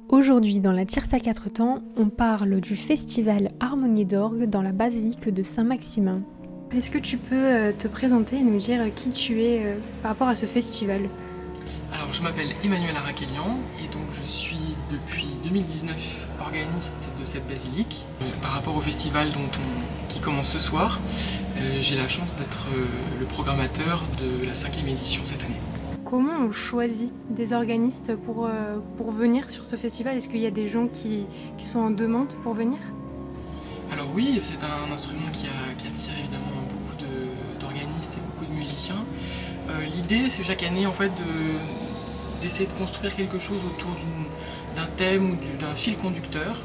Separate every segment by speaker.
Speaker 1: Aujourd'hui, dans la Tierce à quatre temps, on parle du festival Harmonie d'orgue dans la basilique de Saint-Maximin. Est-ce que tu peux te présenter et nous dire qui tu es par rapport à ce festival ?
Speaker 2: Alors, je m'appelle Emmanuel Araquelian et donc je suis depuis 2019 organiste de cette basilique. Par rapport au festival qui commence ce soir, j'ai la chance d'être le programmateur de la 5e édition cette année.
Speaker 1: Comment on choisit des organistes pour venir sur ce festival ? Est-ce qu'il y a des gens qui sont en demande pour venir ?
Speaker 2: Alors oui, c'est un instrument qui attire évidemment beaucoup d'organistes et beaucoup de musiciens. L'idée, c'est chaque année en fait d'essayer de construire quelque chose autour d'un thème ou d'un fil conducteur.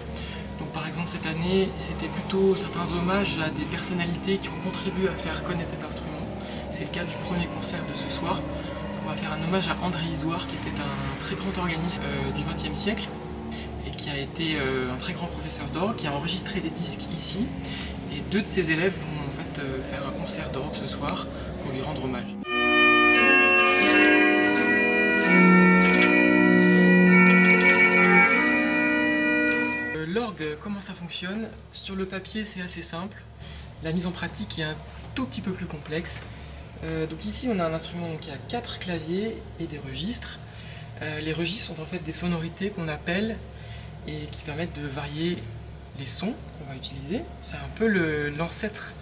Speaker 2: Donc par exemple cette année, c'était plutôt certains hommages à des personnalités qui ont contribué à faire connaître cet instrument. C'est le cas du premier concert de ce soir. On va faire un hommage à André Isoire, qui était un très grand organiste du XXe siècle et qui a été un très grand professeur d'orgue, qui a enregistré des disques ici. Et 2 de ses élèves vont en fait faire un concert d'orgue ce soir pour lui rendre hommage. L'orgue, comment ça fonctionne ? Sur le papier, c'est assez simple. La mise en pratique est un tout petit peu plus complexe. Donc ici, on a un instrument qui a 4 claviers et des registres. Les registres sont en fait des sonorités qu'on appelle et qui permettent de varier les sons qu'on va utiliser. C'est un peu l'ancêtre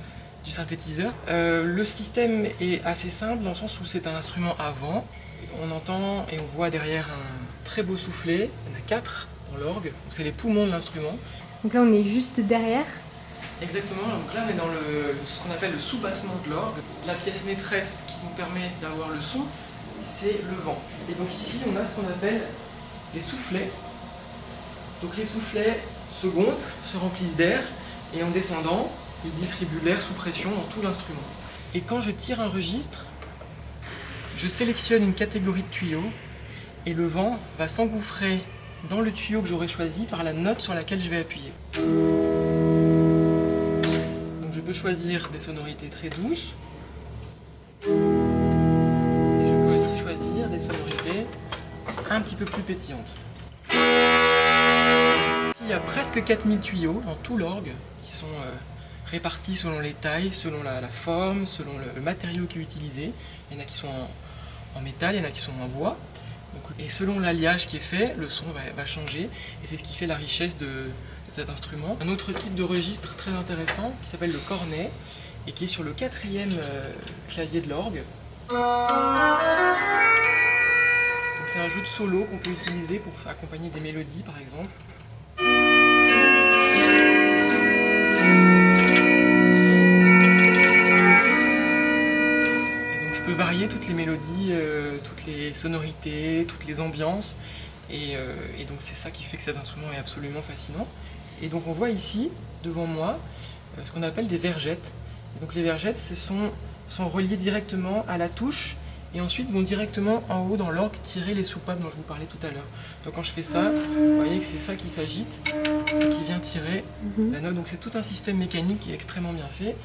Speaker 2: du synthétiseur. Le système est assez simple dans le sens où c'est un instrument à vent. On entend et on voit derrière un très beau soufflet. Il y en a 4 dans l'orgue. C'est les poumons de l'instrument.
Speaker 1: Donc là, on est juste derrière.
Speaker 2: Exactement, donc là on est dans ce qu'on appelle le sous-bassement de l'orgue. La pièce maîtresse qui nous permet d'avoir le son, c'est le vent. Et donc ici on a ce qu'on appelle les soufflets. Donc les soufflets se gonflent, se remplissent d'air, et en descendant, ils distribuent l'air sous pression dans tout l'instrument. Et quand je tire un registre, je sélectionne une catégorie de tuyaux, et le vent va s'engouffrer dans le tuyau que j'aurais choisi par la note sur laquelle je vais appuyer. Je peux choisir des sonorités très douces et je peux aussi choisir des sonorités un petit peu plus pétillantes. Il y a presque 4000 tuyaux dans tout l'orgue qui sont répartis selon les tailles, selon la forme, selon le matériau qui est utilisé. Il y en a qui sont en métal, il y en a qui sont en bois. Et selon l'alliage qui est fait, le son va changer et c'est ce qui fait la richesse de cet instrument. Un autre type de registre très intéressant qui s'appelle le cornet et qui est sur le 4e clavier de l'orgue. Donc c'est un jeu de solo qu'on peut utiliser pour accompagner des mélodies par exemple. Varier toutes les mélodies, toutes les sonorités, toutes les ambiances et donc c'est ça qui fait que cet instrument est absolument fascinant. Et donc on voit ici devant moi ce qu'on appelle des vergettes. Et donc les vergettes sont reliées directement à la touche et ensuite vont directement en haut dans l'orgue tirer les soupapes dont je vous parlais tout à l'heure. Donc quand je fais ça, vous voyez que c'est ça qui s'agite et qui vient tirer la note. Donc c'est tout un système mécanique qui est extrêmement bien fait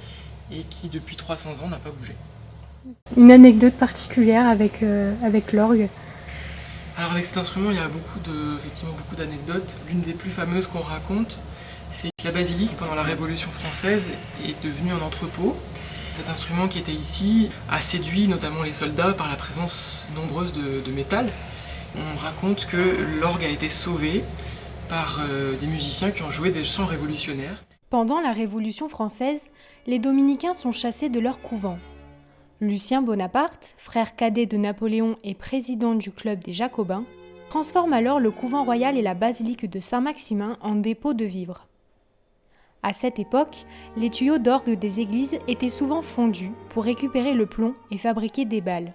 Speaker 2: et qui depuis 300 ans n'a pas bougé.
Speaker 1: Une anecdote particulière avec l'orgue ?
Speaker 2: Alors avec cet instrument, il y a effectivement beaucoup d'anecdotes. L'une des plus fameuses qu'on raconte, c'est que la basilique, pendant la Révolution française, est devenue un entrepôt. Cet instrument qui était ici a séduit notamment les soldats par la présence nombreuse de métal. On raconte que l'orgue a été sauvé par des musiciens qui ont joué des chants révolutionnaires.
Speaker 1: Pendant la Révolution française, les dominicains sont chassés de leur couvent. Lucien Bonaparte, frère cadet de Napoléon et président du club des Jacobins, transforme alors le couvent royal et la basilique de Saint-Maximin en dépôt de vivres. À cette époque, les tuyaux d'orgue des églises étaient souvent fondus pour récupérer le plomb et fabriquer des balles.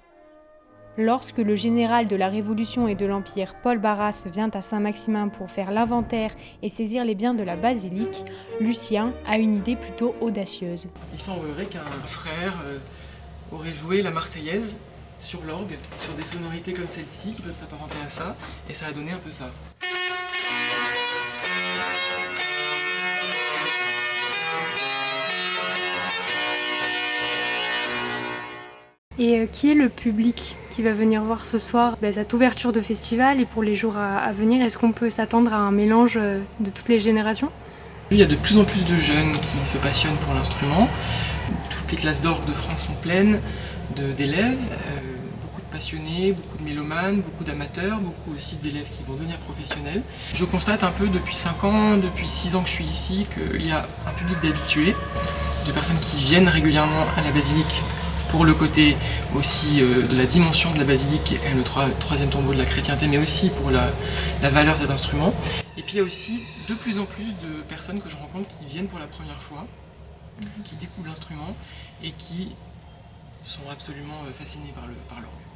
Speaker 1: Lorsque le général de la Révolution et de l'Empire, Paul Barras, vient à Saint-Maximin pour faire l'inventaire et saisir les biens de la basilique, Lucien a une idée plutôt audacieuse.
Speaker 2: Il semblerait qu'un frère aurait joué la Marseillaise sur l'orgue, sur des sonorités comme celle-ci qui peuvent s'apparenter à ça, et ça a donné un peu ça.
Speaker 1: Et qui est le public qui va venir voir ce soir cette ouverture de festival et pour les jours à venir? Est-ce qu'on peut s'attendre à un mélange de toutes les générations?
Speaker 2: Il y a de plus en plus de jeunes qui se passionnent pour l'instrument. Toutes les classes d'orgue de France sont pleines d'élèves, beaucoup de passionnés, beaucoup de mélomanes, beaucoup d'amateurs, beaucoup aussi d'élèves qui vont devenir professionnels. Je constate un peu depuis 5 ans, depuis 6 ans que je suis ici, qu'il y a un public d'habitués, de personnes qui viennent régulièrement à la basilique pour le côté aussi de la dimension de la basilique et le troisième tombeau de la chrétienté, mais aussi pour la valeur de cet instrument. Et puis il y a aussi de plus en plus de personnes que je rencontre qui viennent pour la première fois, qui découvrent l'instrument et qui sont absolument fascinés par l'orgue.